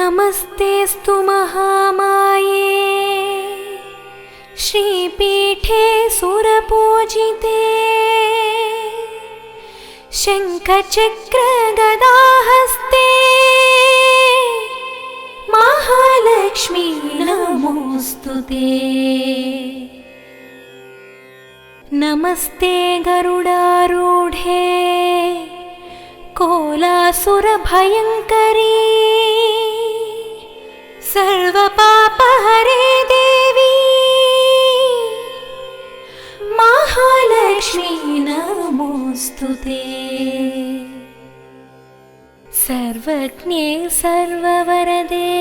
नमस्तेऽस्तु महामाये श्रीपीठे सुरपूजिते शङ्खचक्रगदाहस्ते महालक्ष्मी नमोऽस्तुते। नमस्ते गरुडारूढे कोलासुरभयङ्करी सर्वपापहरे देवी महालक्ष्मी नमोऽस्तुते। सर्वज्ञे सर्ववरदे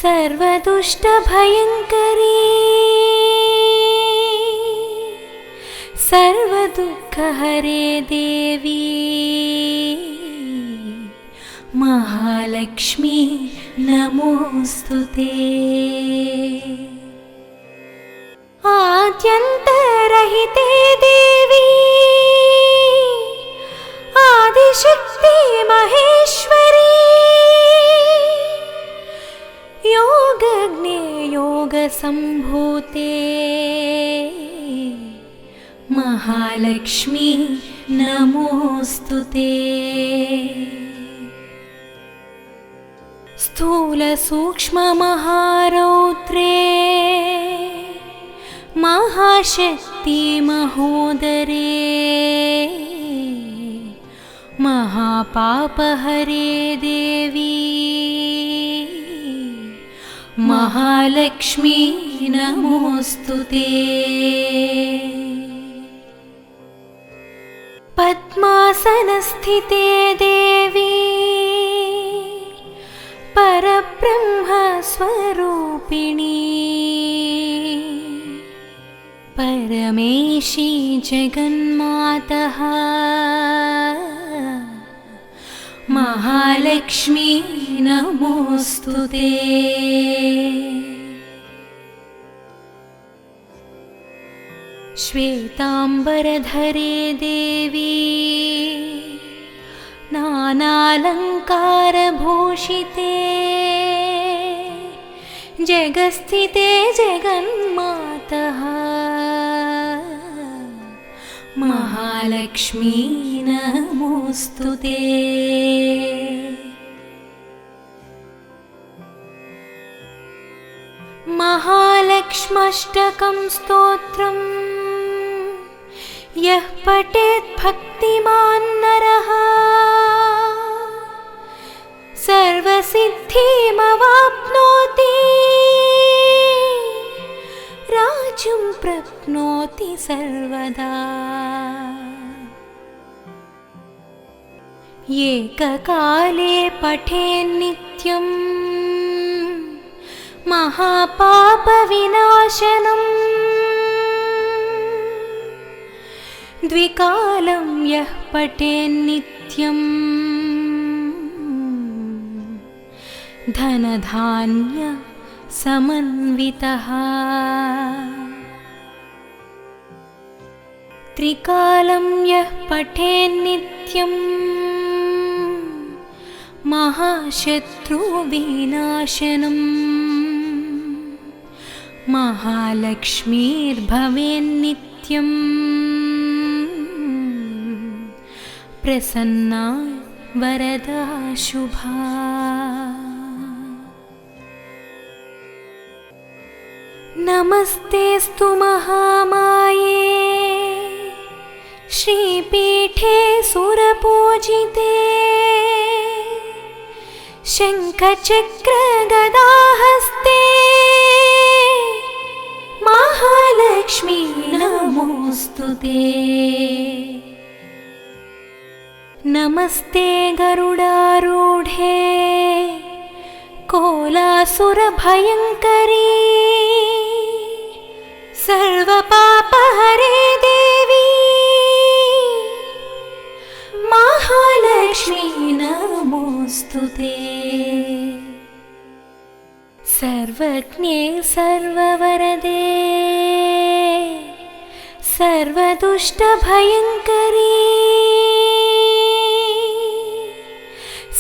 सर्वदुष्टभयङ्करी सर्वदुःखहरे देवी महालक्ष्मी नमोऽस्तुते। आद्यन्तरहिते देवी आदिशक्ति महेश्वरी योगज्ञे योगसम्भूते महालक्ष्मी नमोऽस्तुते। स्थूलसूक्ष्ममहारौद्रे महाशक्ति महोदरे महापापहरे देवी महालक्ष्मी नमोऽस्तुते। पद्मासनस्थिते देवी परब्रह्मस्वरूपिणी परमेशी जगन्मातः महालक्ष्मी नमोऽस्तुते। श्वेताम्बरधरे देवी नानालङ्कारभूषिते जगस्थिते जगन्मातः महालक्ष्मी नमोऽस्तुते। महालक्ष्म्यष्टकं स्तोत्रम् यः पठेत् भक्तिमान् नरः सर्वसिद्धिमवाप्नोति राज्यं प्राप्नोति सर्वदा। एककाले पठेन्नित्यं महापापविनाशनम् द्विकालं यः पठेन्नित्यं धनधान्य समन्वितः त्रिकालं यः पठेन्नित्यं महाशत्रुविनाशनम् महालक्ष्मीर्भवेन्नित्यम् प्रसन्ना वरदा शुभा। नमस्तेऽस्तु महामाये श्रीपीठे सुरपूजिते शङ्खचक्रगदाहस्ते महालक्ष्मी नमोऽस्तुते। नमस्ते गरुडारूढे कोलासुरभयङ्करी सर्वपापहरे देवी महालक्ष्मी नमोऽस्तुते। सर्वज्ञे सर्ववरदे सर्वदुष्टभयङ्करी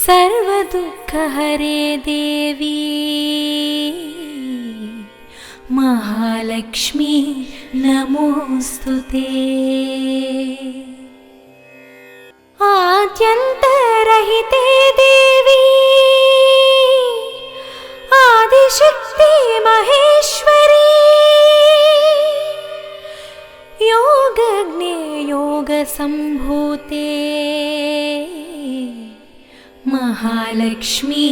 सर्वदुःख सर्वदुःखहरे देवी महालक्ष्मी नमोऽस्तुते। आद्यन्तरहिते देवी आदिशक्ति महेश्वरी योगज्ञे योगसम्भूते महालक्ष्मी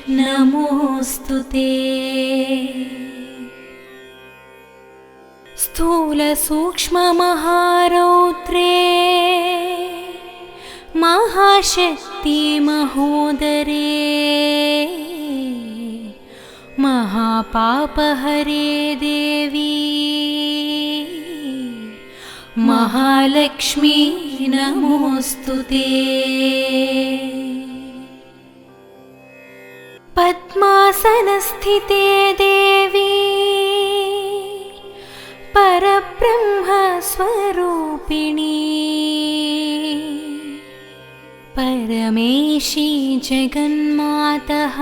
नमोऽस्तुते। स्थूलसूक्ष्ममहारौद्रे महाशक्ति महोदरे महापापहरे देवी महालक्ष्मी नमोऽस्तुते। पद्मासनस्थिते देवी परब्रह्मस्वरूपिणी परमेशी जगन्मातः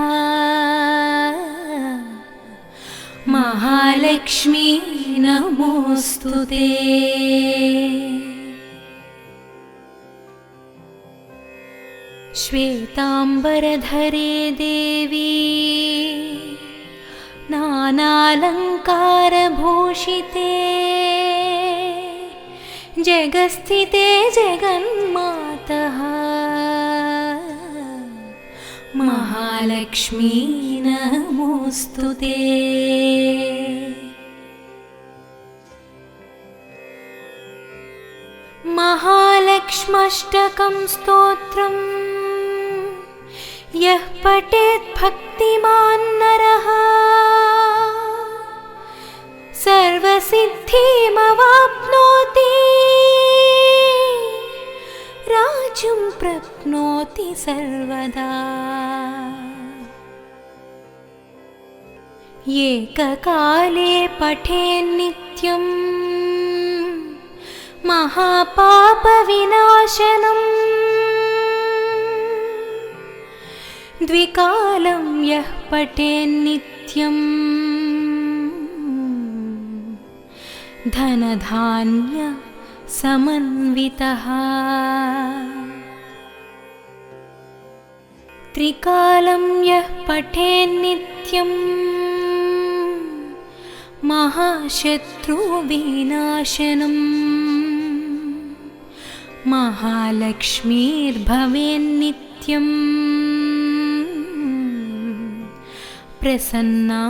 महालक्ष्मी नमोऽस्तुते। श्वेताम्बरधरे देवी नानालङ्कारभूषिते जगस्थिते जगन्मातः महालक्ष्मी नमोऽस्तुते। महालक्ष्म्यष्टकं स्तोत्रम् यः पठेत् भक्तिमान् नरः सर्वसिद्धिमवाप्नोति राज्यं प्राप्नोति सर्वदा। एककाले पठेन्नित्यं महापापविनाशनम् द्विकालं यः पठेन्नित्यं धनधान्य समन्वितः त्रिकालं यः पठेन्नित्यं महाशत्रुविनाशनम् महालक्ष्मीर्भवेन्नित्यम् प्रसन्ना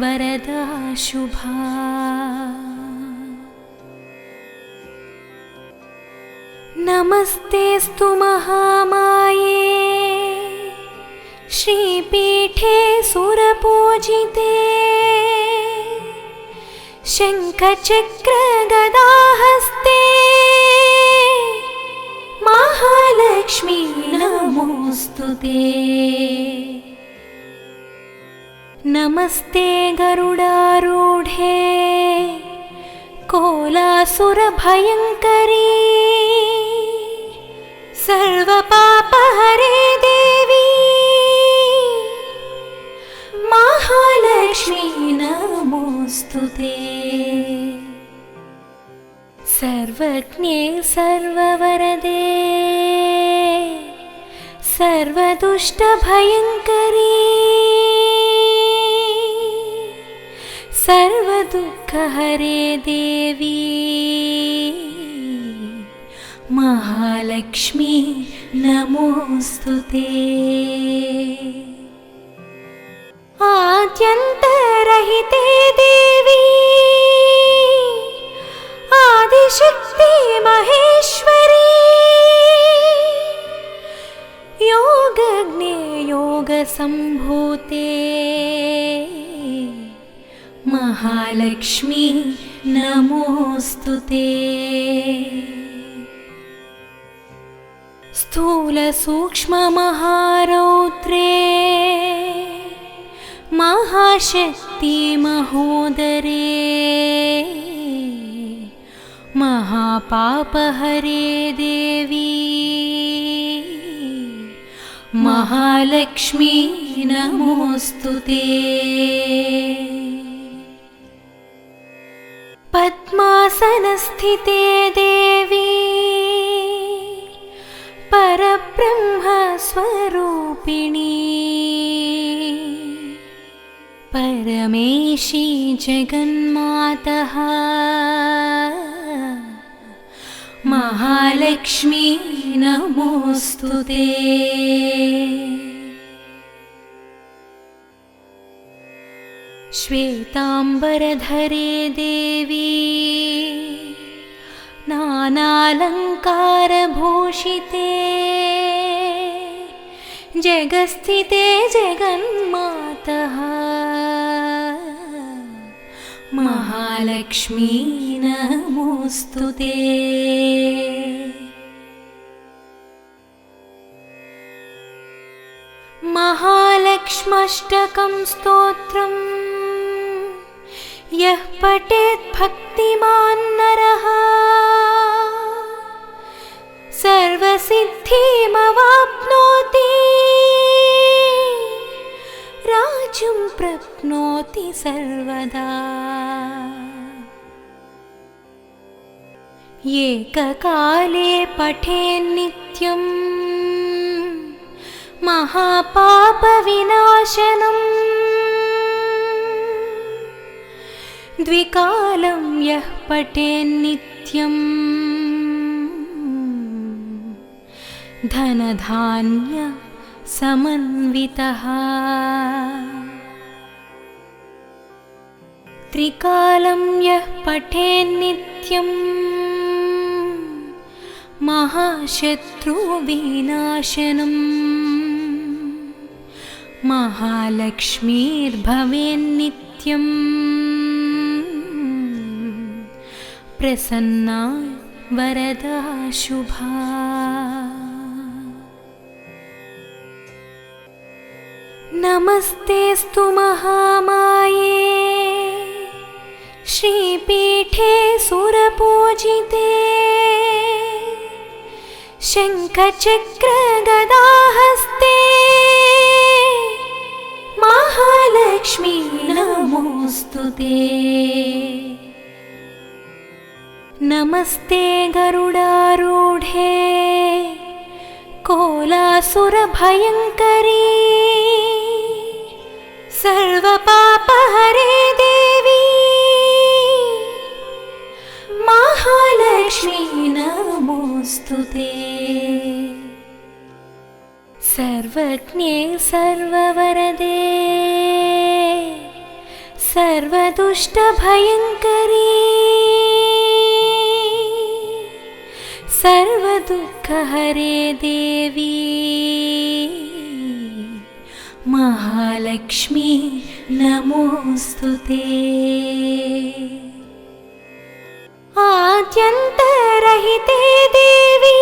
वरदा शुभा। नमस्तेऽस्तु महामाये श्रीपीठे सुरपूजिते शङ्खचक्रगदाहस्ते महालक्ष्मी नमोऽस्तुते। नमस्ते गरुडारूढे कोलासुरभयङ्करी सर्वपापहरे देवी महालक्ष्मी नमोऽस्तुते। सर्वज्ञे सर्ववरदे सर्वदुष्टभयङ्करी सर्वदुःखहरे देवी महालक्ष्मी नमोऽस्तुते। आद्यन्तरहिते देवी आदिशक्ति महेश्वरी योगज्ञे योगसम्भूते महालक्ष्मी नमोऽस्तुते। स्थूलसूक्ष्ममहारौद्रे महाशक्ति महोदरे महापापहरे देवी महालक्ष्मी नमोऽस्तुते। पद्मासनस्थिते देवी परब्रह्मस्वरूपिणी परमेशी जगन्मातः महालक्ष्मी नमोऽस्तुते। श्वेताम्बरधरे देवी नानालङ्कारभूषिते जगस्थिते जगन्मातः महालक्ष्मी नमोऽस्तुते। महालक्ष्म्यष्टकं स्तोत्रम् यः पठेत् भक्तिमान् नरः सर्वसिद्धिमवाप्नोति राज्यं प्राप्नोति सर्वदा। एककाले पठेन्नित्यं महापापविनाशनम् द्विकालं यः पठेन्नित्यं धनधान्य समन्वितः त्रिकालं यः पठेन्नित्यं महाशत्रुविनाशनम् महालक्ष्मीर्भवेन्नित्यम् प्रसन्ना वरदा शुभा। नमस्तेस्तु महामाये श्रीपीठे सुरपूजिते शङ्खचक्रगदाहस्ते महालक्ष्मी नमोऽस्तुते। नमस्ते गरुडारूढे कोलासुरभयङ्करी सर्वपापहरे देवी महालक्ष्मी नमोऽस्तुते। सर्वज्ञे सर्ववरदे सर्वदुष्टभयङ्करी सर्वदुःखहरे देवी महालक्ष्मी नमोऽस्तुते। आद्यन्तरहिते देवी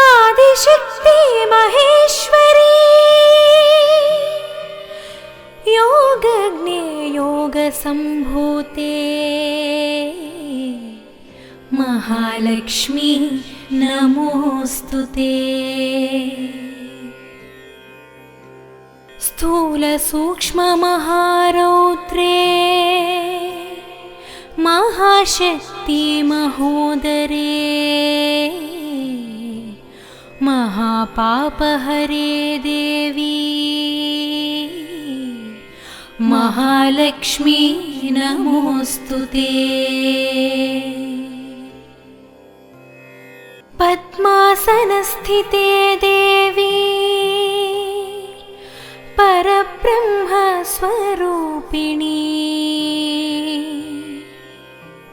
आदिशक्ति महेश्वरी योगज्ञे योगसम्भूते महालक्ष्मी नमोऽस्तुते। स्थूलसूक्ष्ममहारौद्रे महाशक्ति महोदरे महापापहरे देवी महालक्ष्मी नमोऽस्तुते। पद्मासनस्थिते देवी परब्रह्मस्वरूपिणी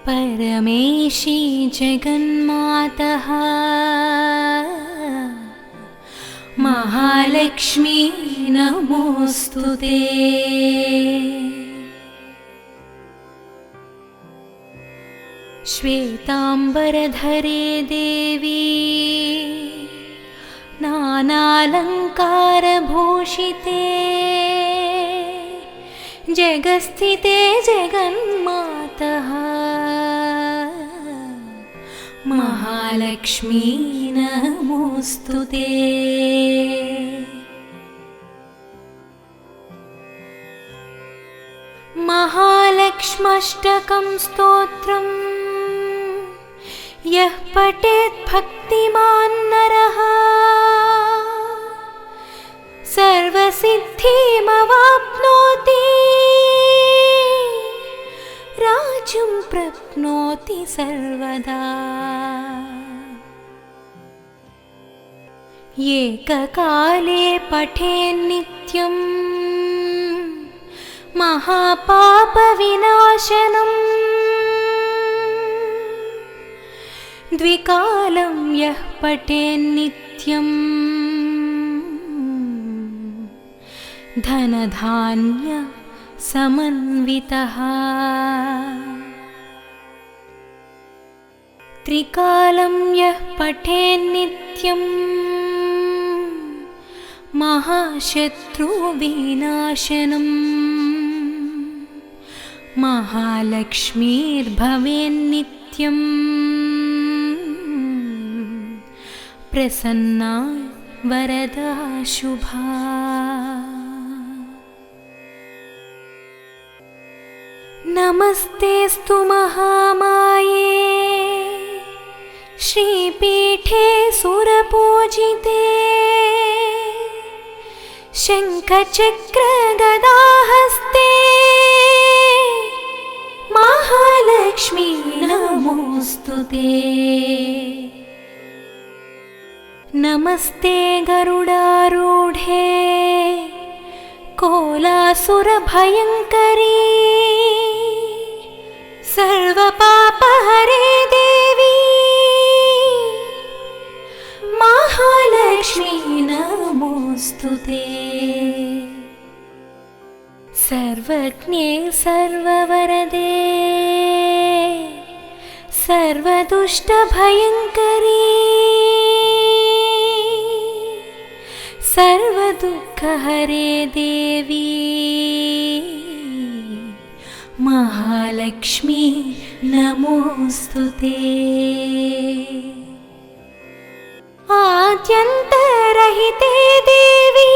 परमेशी जगन्मातः महालक्ष्मी नमोऽस्तुते। श्वेताम्बरधरे देवी नानालङ्कारभूषिते जगस्थिते जगन्मातः महालक्ष्मी नमोऽस्तुते। महालक्ष्म्यष्टकं स्तोत्रम् यः पठेत् भक्तिमान् नरः सर्वसिद्धिमवाप्नोति राज्यं प्राप्नोति सर्वदा। एककाले पठेन्नित्यं महापापविनाशनम् द्विकालं यः पठेन्नित्यं धनधान्य समन्वितः। त्रिकालं यः पठेन्नित्यं महाशत्रुविनाशनम् महालक्ष्मीर्भवेन्नित्यं प्रसन्ना वरदा शुभा। नमस्तेऽस्तु महामाये श्रीपीठे सुरपूजिते शङ्खचक्रगदाहस्ते महालक्ष्मी नमोऽस्तुते। नमस्ते गरुडारूढे कोलासुरभयङ्करी सर्वपापहरे देवी महालक्ष्मी नमोऽस्तुते। सर्वज्ञे सर्ववरदे सर्वदुष्टभयङ्करी सर्वदुःखहरे देवी महालक्ष्मी नमोऽस्तुते। आद्यन्तरहिते देवी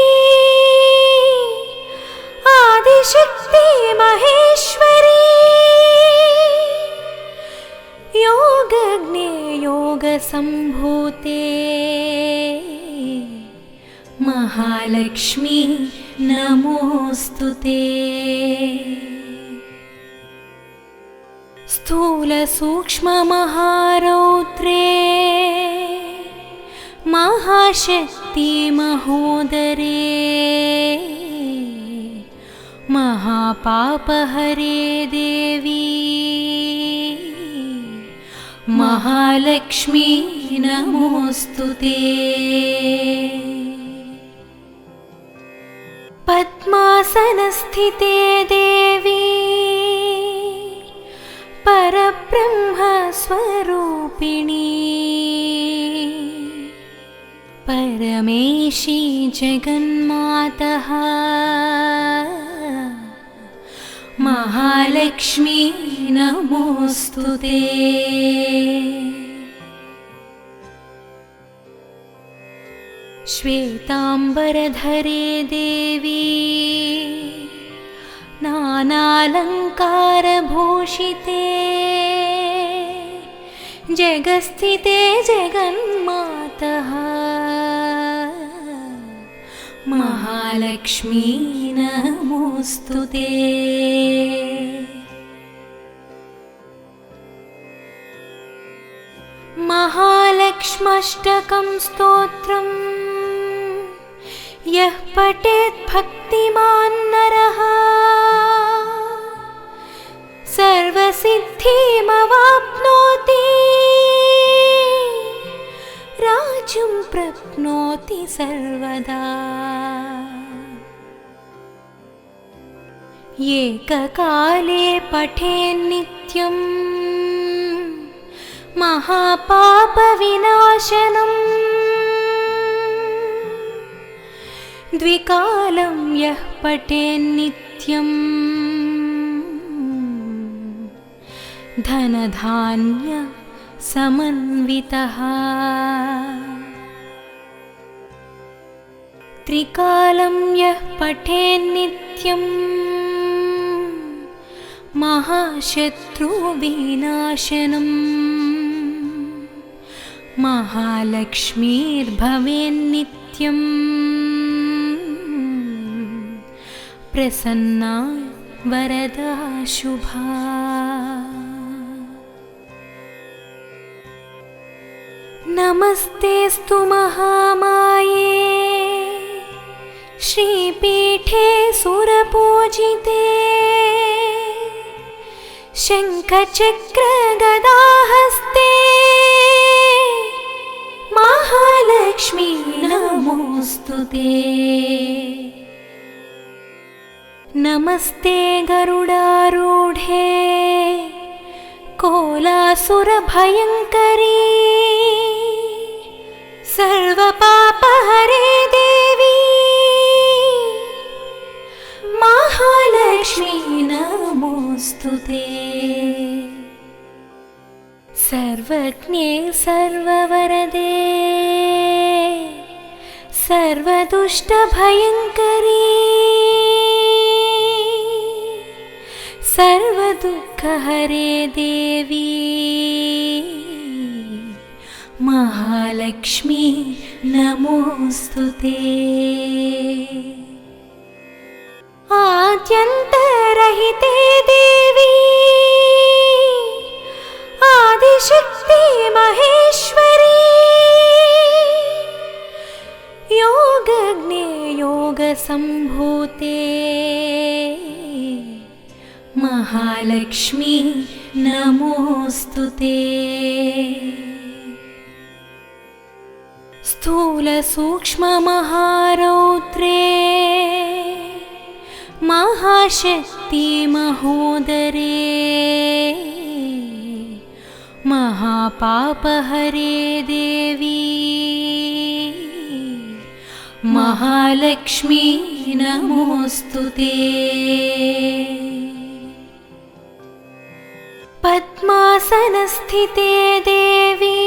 आदिशक्ति महेश्वरी योगज्ञे योगसम्भूते महालक्ष्मी नमोऽस्तुते। स्थूलसूक्ष्ममहारौद्रे महाशक्ति महोदरे महापापहरे देवी महालक्ष्मी नमोऽस्तुते। पद्मासनस्थिते देवी परब्रह्मस्वरूपिणी परमेशी जगन्मातः महालक्ष्मी नमोऽस्तुते। श्वेताम्बरधरे देवी नानालङ्कारभूषिते जगस्थिते जगन्मातः महालक्ष्मी नमोऽस्तुते। महालक्ष्म्यष्टकं स्तोत्रम् यः पठेत् भक्तिमान् नरः सर्वसिद्धिमवाप्नोति राज्यं प्राप्नोति सर्वदा। एककाले पठेन्नित्यं महापापविनाशनम् द्विकालं यः पठेन्नित्यं धनधान्य समन्वितः त्रिकालं यः पठेन्नित्यं महाशत्रुविनाशनम् महालक्ष्मीर्भवेन्नित्यं प्रसन्ना वरदा शुभा। नमस्तेऽस्तु महामाये श्रीपीठे सुरपूजिते शङ्खचक्रगदाहस्ते महालक्ष्मी नमोऽस्तुते। नमस्ते गरुडारूढे कोलासुरभयङ्करी सर्वपापहरे देवी महालक्ष्मी नमोऽस्तुते। सर्वज्ञे सर्ववरदे सर्वदुष्टभयङ्करी सर्वदुःखहरे देवी महालक्ष्मी नमोऽस्तुते। आद्यन्तरहिते देवी आदिशक्ति महेश्वरी योगज्ञे योगसम्भूते महालक्ष्मी नमोऽस्तुते। स्थूलसूक्ष्ममहारौद्रे महाशक्ति महोदरे महापापहरे देवी महालक्ष्मी नमोऽस्तुते। पद्मासनस्थिते देवी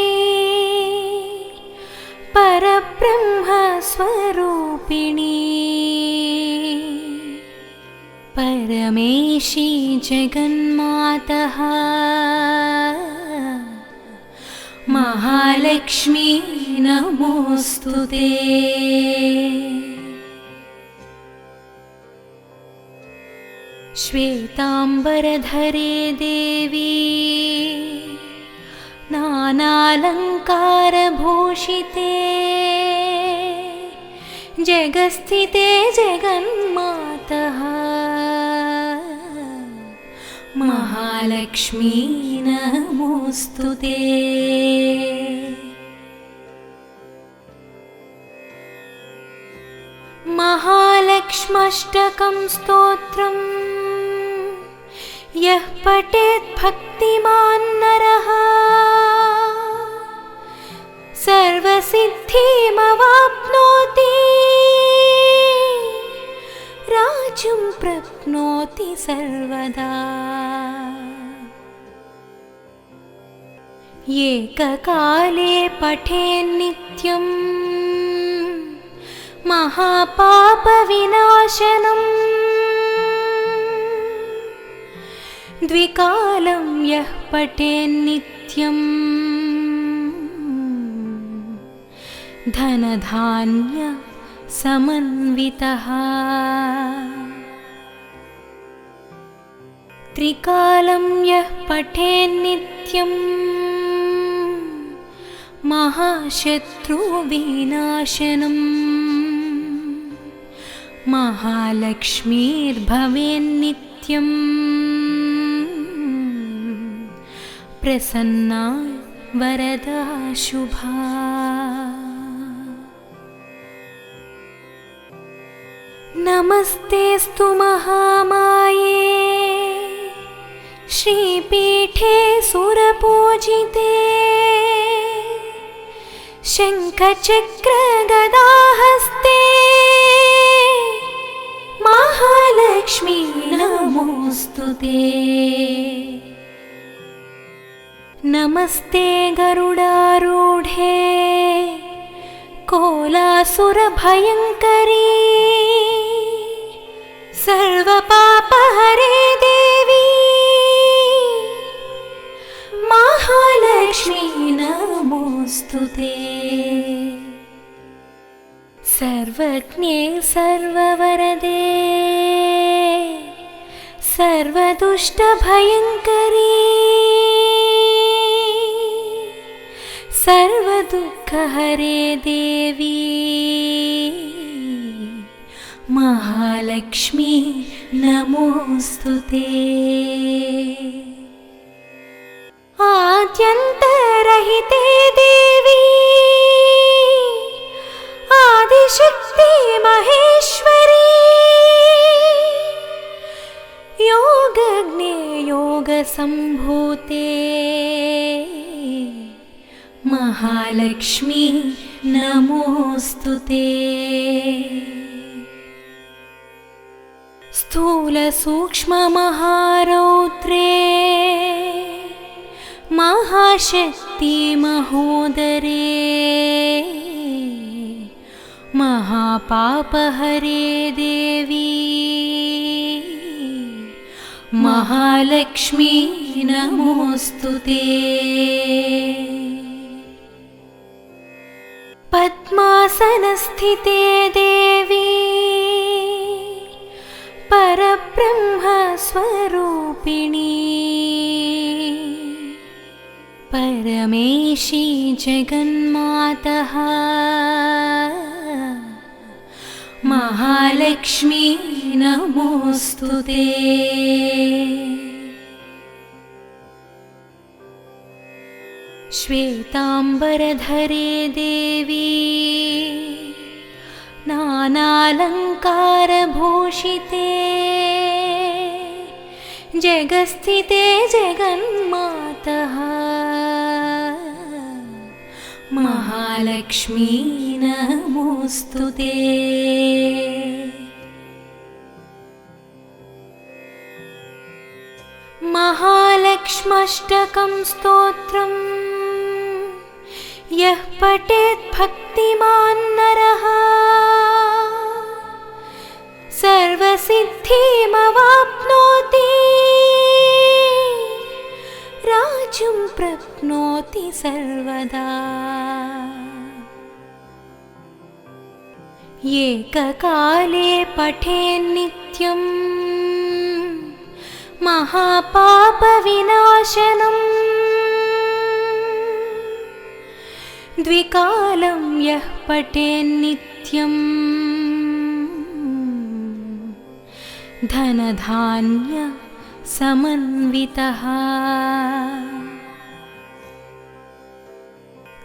परब्रह्मस्वरूपिणी परमेशी जगन्मातः महालक्ष्मी नमोऽस्तुते। श्वेताम्बरधरे देवी नानालङ्कारभूषिते जगस्थिते जगन्मातः महालक्ष्मी नमोऽस्तुते। महालक्ष्म्यष्टकं स्तोत्रम् यः पठेत् भक्तिमान् नरः सर्वसिद्धिमवाप्नोति राज्यं प्राप्नोति सर्वदा। एककाले पठेन्नित्यं महापापविनाशनम् द्विकालं यः पठेन्नित्यं धनधान्य समन्वितः त्रिकालं यः पठेन्नित्यं महाशत्रुविनाशनम् महालक्ष्मीर्भवेन्नित्यं प्रसन्ना वरदा शुभा। नमस्तेऽस्तु महामाये श्रीपीठे सुरपूजिते शङ्खचक्रगदाहस्ते महालक्ष्मी नमोऽस्तुते। नमस्ते गरुडारूढे कोलासुरभयङ्करी सर्वपापहरे देवी महालक्ष्मी नमोस्तुते। सर्वज्ञे सर्ववरदे सर्वदुष्टभयङ्करी सर्वदुःखहरे देवी महालक्ष्मी नमोस्तुते। आद्यन्तरहिते देवी आदिशक्ति महेश्वरी योगज्ञे योगसम्भूते महालक्ष्मी नमोस्तुते। स्थूलसूक्ष्ममहारौद्रे महाशक्ति महोदरे महापापहरे देवी महालक्ष्मी नमोस्तुते। पद्मासनस्थिते देवी परब्रह्मस्वरूपिणी परमेशी जगन्मातः महालक्ष्मी नमोस्तुते। श्वेताम्बरधरे देवी नानालङ्कारभूषिते जगस्थिते जगन्मातः महालक्ष्मी नमोस्तुते। महालक्ष्म्यष्टकं स्तोत्रम् यः पठेत् भक्तिमान् नरः सर्वसिद्धिमवाप्नोति राज्यं प्राप्नोति सर्वदा। एककाले पठेन्नित्यं महापापविनाशनम् द्विकालं यः पठेन्नित्यं धनधान्य समन्वितः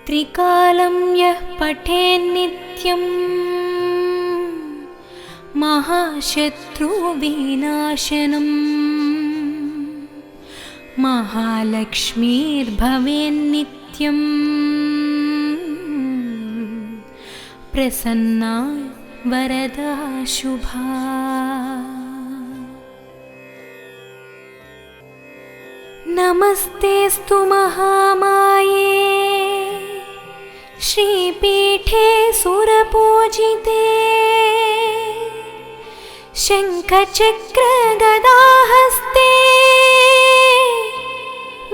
त्रिकालं यः पठेन्नित्यं महाशत्रुविनाशनम् महालक्ष्मीर्भवेन्नित्यम् प्रसन्ना वरदा शुभा। नमस्तेस्तु महामाये श्रीपीठे सुरपूजिते शङ्खचक्रगदाहस्ते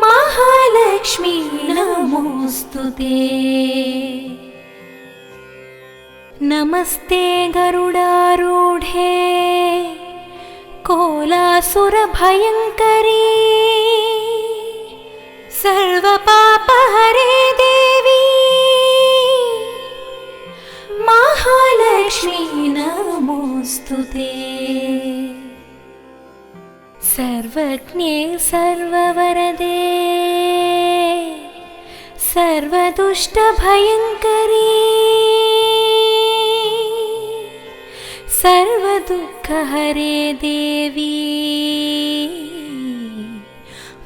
महालक्ष्मी नमोस्तुते। नमस्ते गरुडारूढे कोलासुरभयङ्करी सर्वपापहरे देवी महालक्ष्मी नमोस्तुते। सर्वज्ञे सर्ववरदे सर्वदुष्टभयङ्करी सर्वदुःखहरे देवी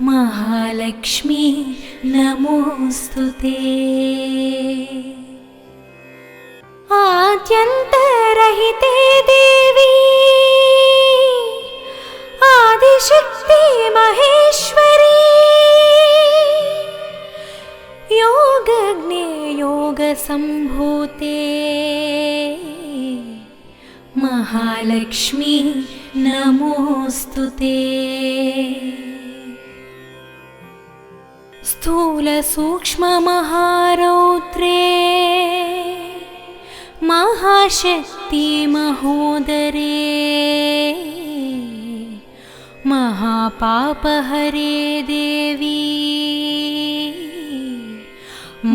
महालक्ष्मी नमोस्तुते। आद्यन्तरहिते देवी आदिशक्ति महेश्वरी योगसम्भूते महालक्ष्मी नमोऽस्तुते। स्थूलसूक्ष्ममहारौद्रे महाशक्ति महोदरे महापापहरे देवी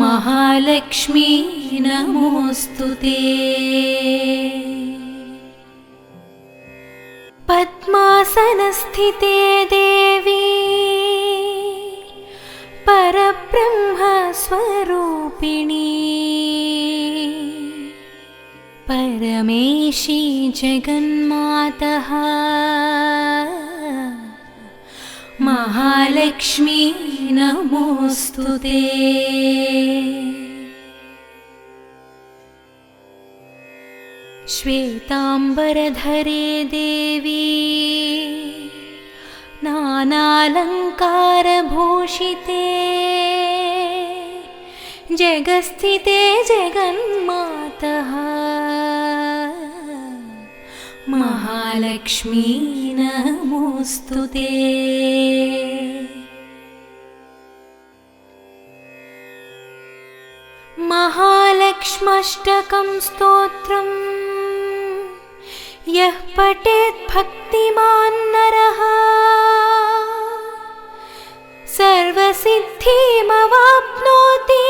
महालक्ष्मी नमोऽस्तुते। पद्मासनस्थिते देवी परब्रह्मस्वरूपिणी परमेशी जगन्मातः महालक्ष्मी नमोऽस्तुते। श्वेताम्बरधरे देवी नानालङ्कारभूषिते जगस्थिते जगन्मातः महालक्ष्मी नमोऽस्तुते। महालक्ष्म्यष्टकं स्तोत्रम् यः पठेत् भक्तिमान् नरः सर्वसिद्धिमवाप्नोति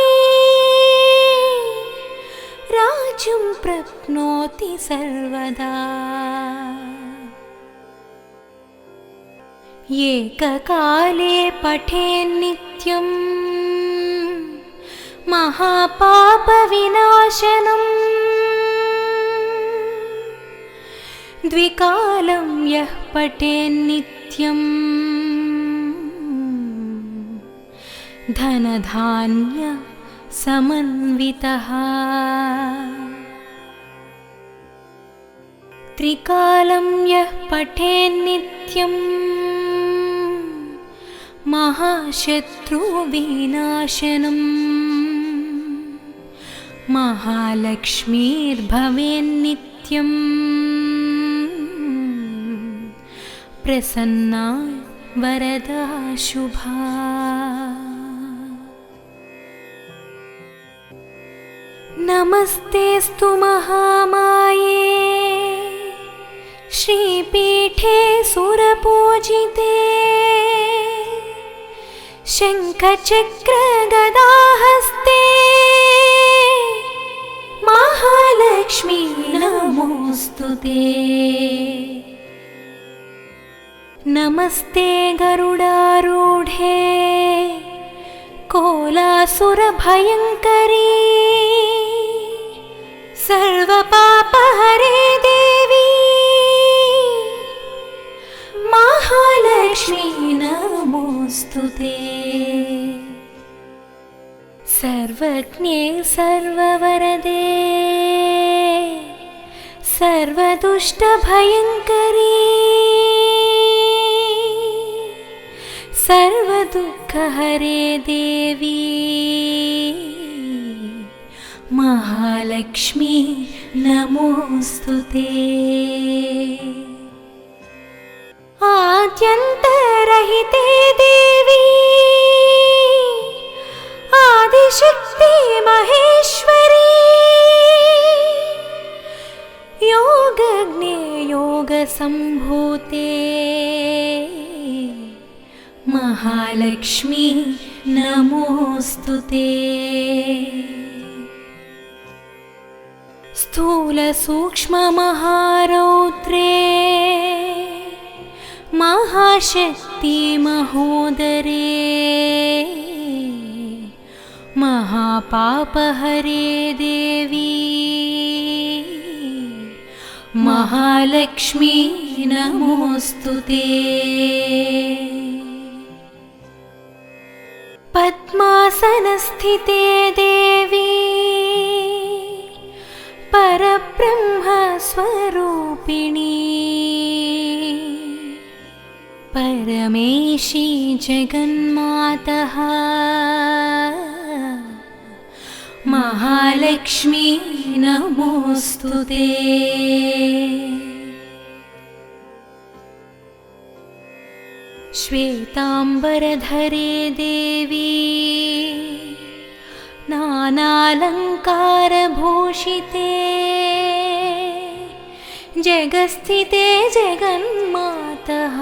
राज्यं प्राप्नोति सर्वदा। एककाले पठेन्नित्यम् महापापविनाशनम् द्विकालं यः पठेन्नित्यम् धनधान्य समन्वितः। त्रिकालं यः पठेन्नित्यम् महाशत्रुविनाशनम् महालक्ष्मीर्भवेन्नित्यम् प्रसन्ना वरदा शुभा। नमस्तेऽस्तु महामाये श्रीपीठे सुरपूजिते शङ्खचक्रगदाहस्ते महालक्ष्मी नमोऽस्तुते। नमस्ते गरुडारूढे कोलासुरभयङ्करी सर्वपापहरे देवी महालक्ष्मी नमोऽस्तुते। सर्वज्ञे सर्ववरदे सर्वदुष्टभयङ्करी सर्वदुःखहरे देवी महालक्ष्मी नमोऽस्तुते। आद्यन्तरहिते देवी आदिशक्ति महेश्वरी योगज्ञे योगसम्भूते महालक्ष्मी नमोऽस्तुते। स्थूलसूक्ष्ममहारौद्रे महाशक्ति महोदरे महापापहरे देवी महालक्ष्मी नमोऽस्तुते। पद्मासनस्थिते देवी परब्रह्मस्वरूपिणी परमेशी जगन्मातः महालक्ष्मी नमोऽस्तुते। श्वेतांबरधरे देवी नानालङ्कारभूषिते जगस्थिते जगन्मातः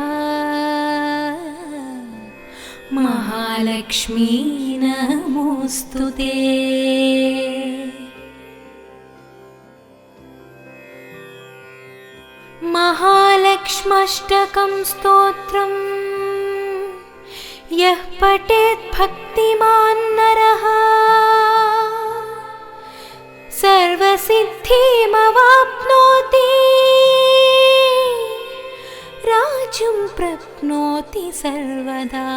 महालक्ष्मी नमोऽस्तुते। महालक्ष्म्यष्टकं स्तोत्रम् यः पठेत् भक्तिमान् नरः सर्वसिद्धिमवाप्नोति राज्यं प्राप्नोति सर्वदा।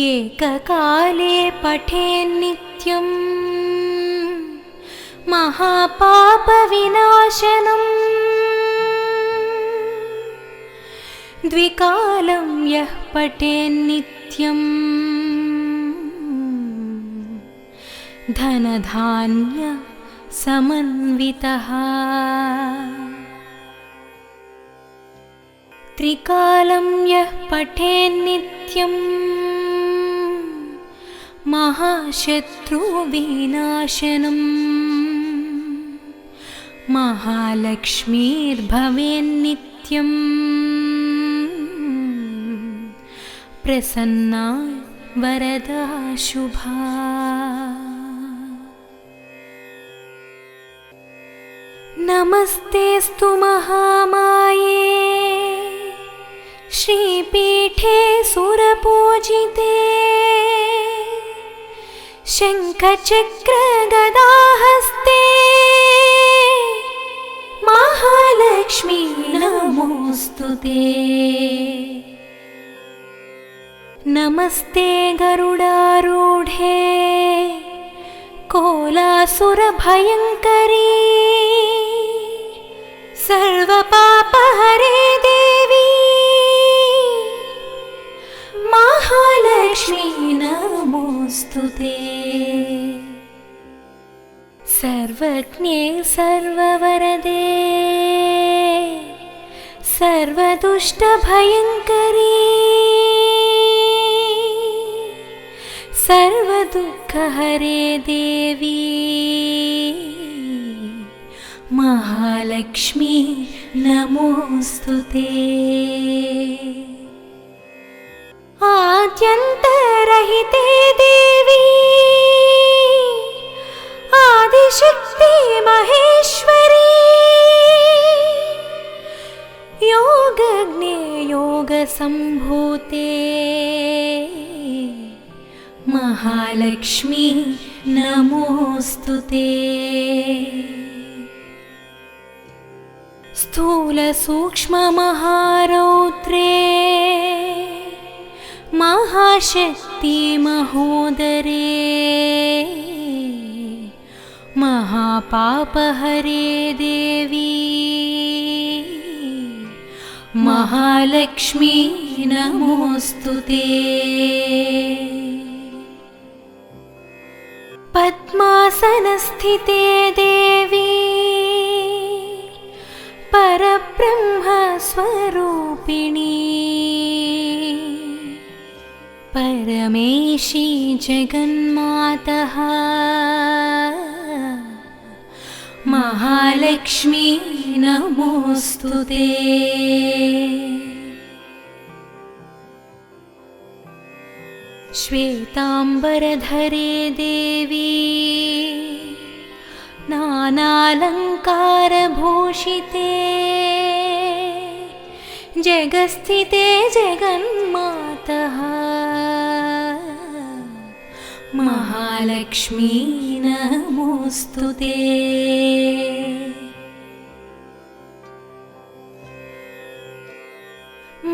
एककाले पठेन्नित्यं महापापविनाशनम् द्विकालं यः पठेन्नित्यं धनधान्य समन्वितः। त्रिकालं यः पठेन्नित्यं महाशत्रुविनाशनम् महालक्ष्मीर्भवेन्नित्यं प्रसन्ना वरदा शुभा। नमस्तेऽस्तु महामाये श्रीपीठे सुरपूजिते शङ्खचक्रगदाहस्ते महालक्ष्मी नमोऽस्तुते। नमस्ते गरुडारूढे कोलासुरभयङ्करी सर्वपापहरे देवी महालक्ष्मी नमोऽस्तुते। सर्वज्ञे सर्ववरदे सर्वदुष्टभयङ्करी सर्वदुःखहरे देवी महालक्ष्मी नमोऽस्तुते। आद्यन्तरहिते देवी आदिशक्ति महेश्वरी योगज्ञे योगसम्भूते महालक्ष्मी नमोऽस्तुते। स्थूलसूक्ष्ममहारौद्रे महाशक्ति महोदरे महापापहरे देवी महालक्ष्मी नमोऽस्तुते। पद्मासनस्थिते देवी परब्रह्मस्वरूपिणी परमेशी जगन्मातः महालक्ष्मी नमोऽस्तुते। श्वेतांबरधरे देवी नानालङ्कारभूषिते जगस्थिते जगन्मातः महालक्ष्मी नमोऽस्तुते।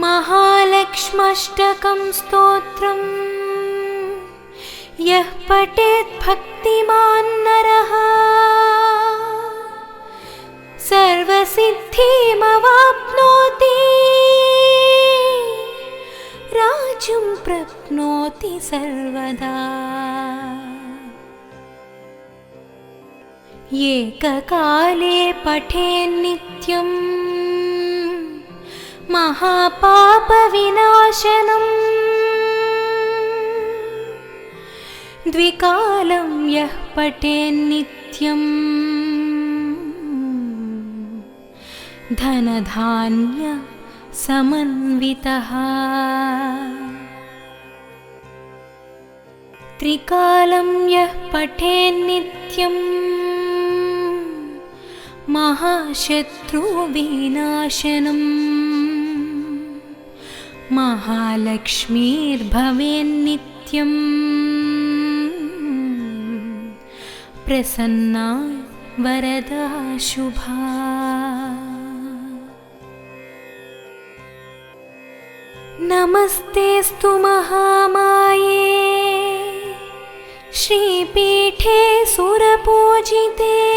महालक्ष्म्यष्टकं स्तोत्रम् यः पठेत् भक्तिमान् नरः सर्वसिद्धिमवाप्नोति राज्यं प्राप्नोति सर्वदा। एककाले पठेन्नित्यं महापापविनाशनम्। द्विकालं यः पठेन्नित्यं धनधान्य समन्वितः। त्रिकालं यः पठेन्नित्यं महाशत्रुविनाशनम्। महालक्ष्मीर्भवेन्नित्यं प्रसन्ना वरदा शुभा। नमस्तेऽस्तु महामाये श्रीपीठे सुरपूजिते।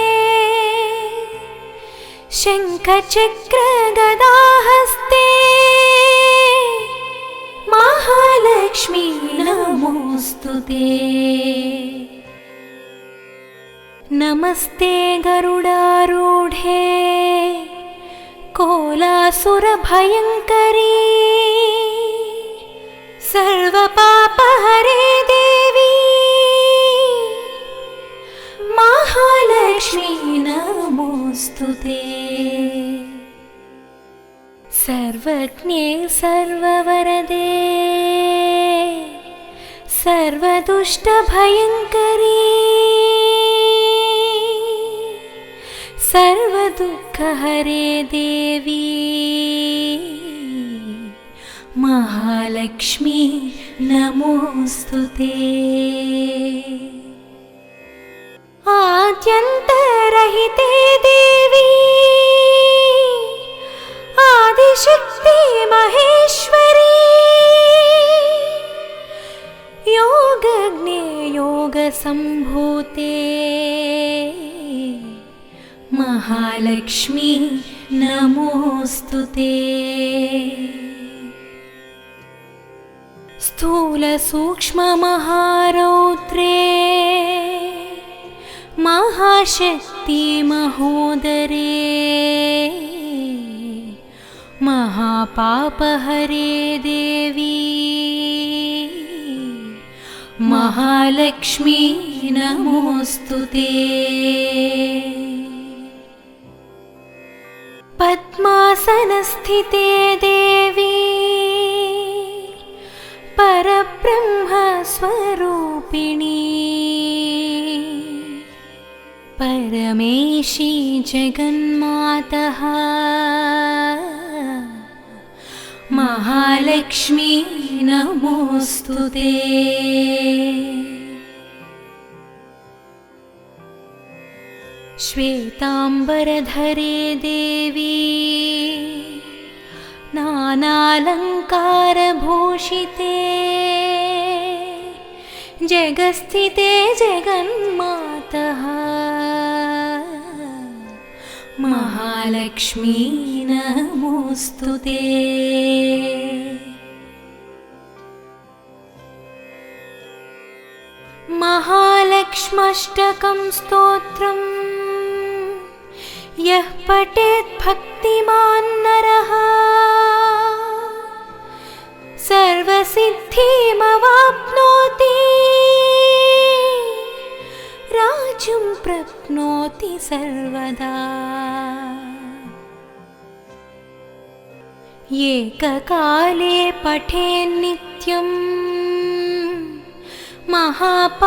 शङ्खचक्रगदाहस्ते महालक्ष्मी नमोऽस्तुते। नमस्ते गरुडारूढे कोलासुरभयङ्करी। सर्वपापहरे देवी महालक्ष्मी नमोऽस्तुते। सर्वज्ञे सर्ववरदे सर्वदुष्टभयङ्करी। सर्वदुःखहरे देवी महालक्ष्मी नमोऽस्तुते। आद्यन्तरहिते देवी आदिशक्ति महेश्वरी। योगज्ञे योगसम्भूते महालक्ष्मी नमोऽस्तुते। स्थूलसूक्ष्ममहारौद्रे महाशक्ति महोदरे। महापापहरे देवी महालक्ष्मी नमोऽस्तुते। पद्मासनस्थिते देवी परब्रह्मस्वरूपिणी। परमेशी जगन्मातः महालक्ष्मी नमोऽस्तुते। श्वेताम्बरधरे देवी नानालङ्कारभूषिते। जगस्थिते जगन्मातः महालक्ष्मी नमोऽस्तुते। महालक्ष्म्यष्टकं स्तोत्रम् यः पठेत् भक्तिमान् नरः सर्वसिद्धिमवाप्नोति। राज्यं प्राप्नोति सर्वदा। एककाले पठेन्नित्यं महापापविनाशनम्।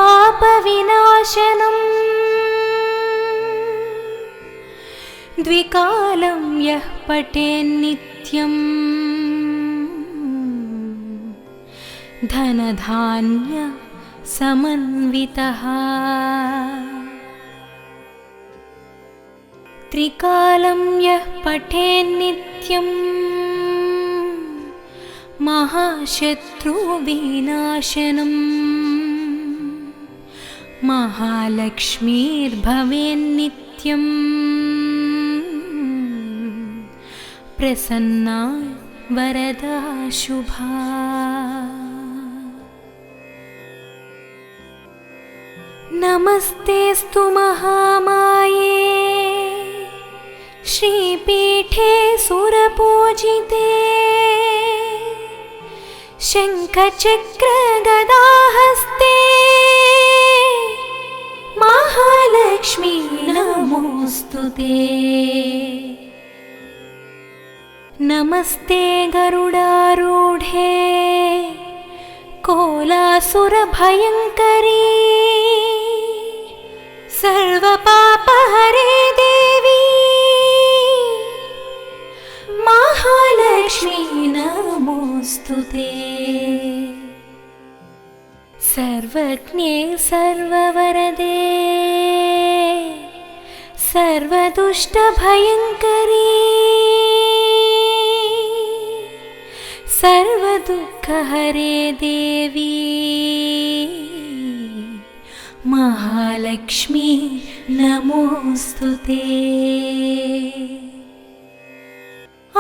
द्विकालं यः पठेन्नित्यं धनधान्य समन्वितः। त्रिकालं यः पठेन्नित्यं महाशत्रुविनाशनम्। महालक्ष्मीर्भवेन्नित्यं प्रसन्ना वरदा शुभा। नमस्तेऽस्तु महामाये श्रीपीठे सुरपूजिते शङ्खचक्रगदाहस्ते महालक्ष्मी नमोऽस्तुते। नमस्ते गरुडारूढे कोलासुरभयङ्करी सर्वपापहरे देवी महालक्ष्मी नमोऽस्तुते। सर्वज्ञे सर्ववरदे सर्वदुष्टभयङ्करी सर्वदुःखहरे देवी महालक्ष्मी नमोऽस्तुते।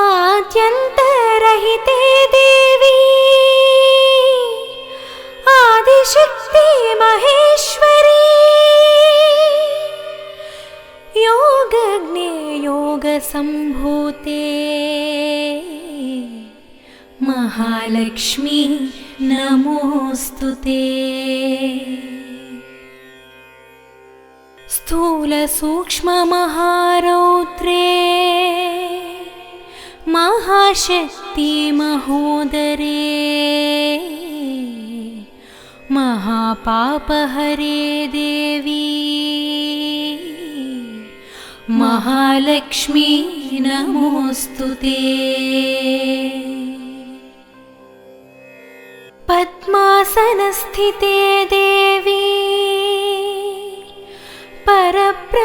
आद्यन्तरहिते देवी आदिशक्ति महेश्वरी योगज्ञे योगसम्भूते महालक्ष्मी नमोऽस्तुते। स्थूलसूक्ष्ममहारौद्रे महाशक्ति महोदरे महापापहरे देवी महालक्ष्मी नमोऽस्तुते। पद्मासनस्थिते देवी परब्रह्मस्वरूपिणी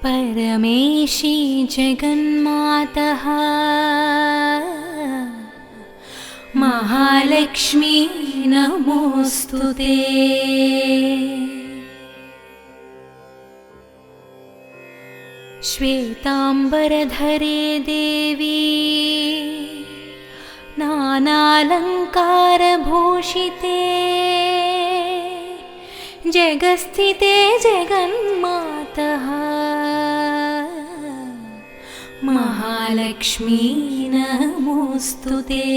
परमेशी जगन्मातः महालक्ष्मी नमोऽस्तुते। श्वेताम्बरधरे देवी नानालङ्कारभूषिते जगस्थिते जगन्मातः महालक्ष्मी नमोऽस्तुते।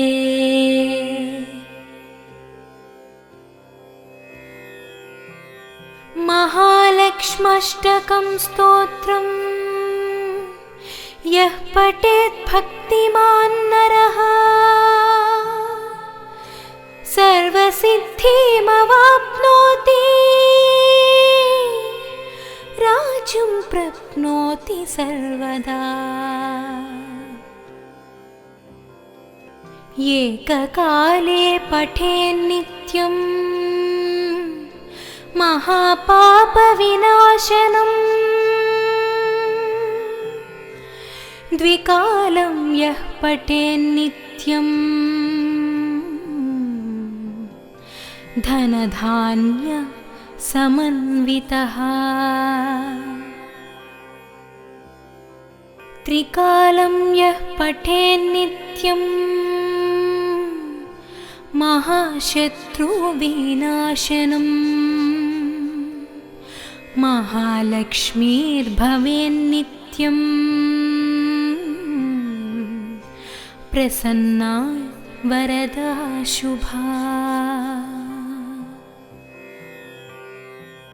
महालक्ष्म्यष्टकं स्तोत्रम् यः पठेत् भक्तिमान् नरः सर्वसिद्धिमवाप्नोति राज्यं प्राप्नोति सर्वदा। एककाले पठेन्नित्यं महापापविनाशनम् द्विकालं यः पठेन्नित्यं धनधान्य समन्वितः त्रिकालं यः पठेन्नित्यं महाशत्रुविनाशनम् महालक्ष्मीर्भवेन्नित्यम् प्रसन्ना वरदा शुभा।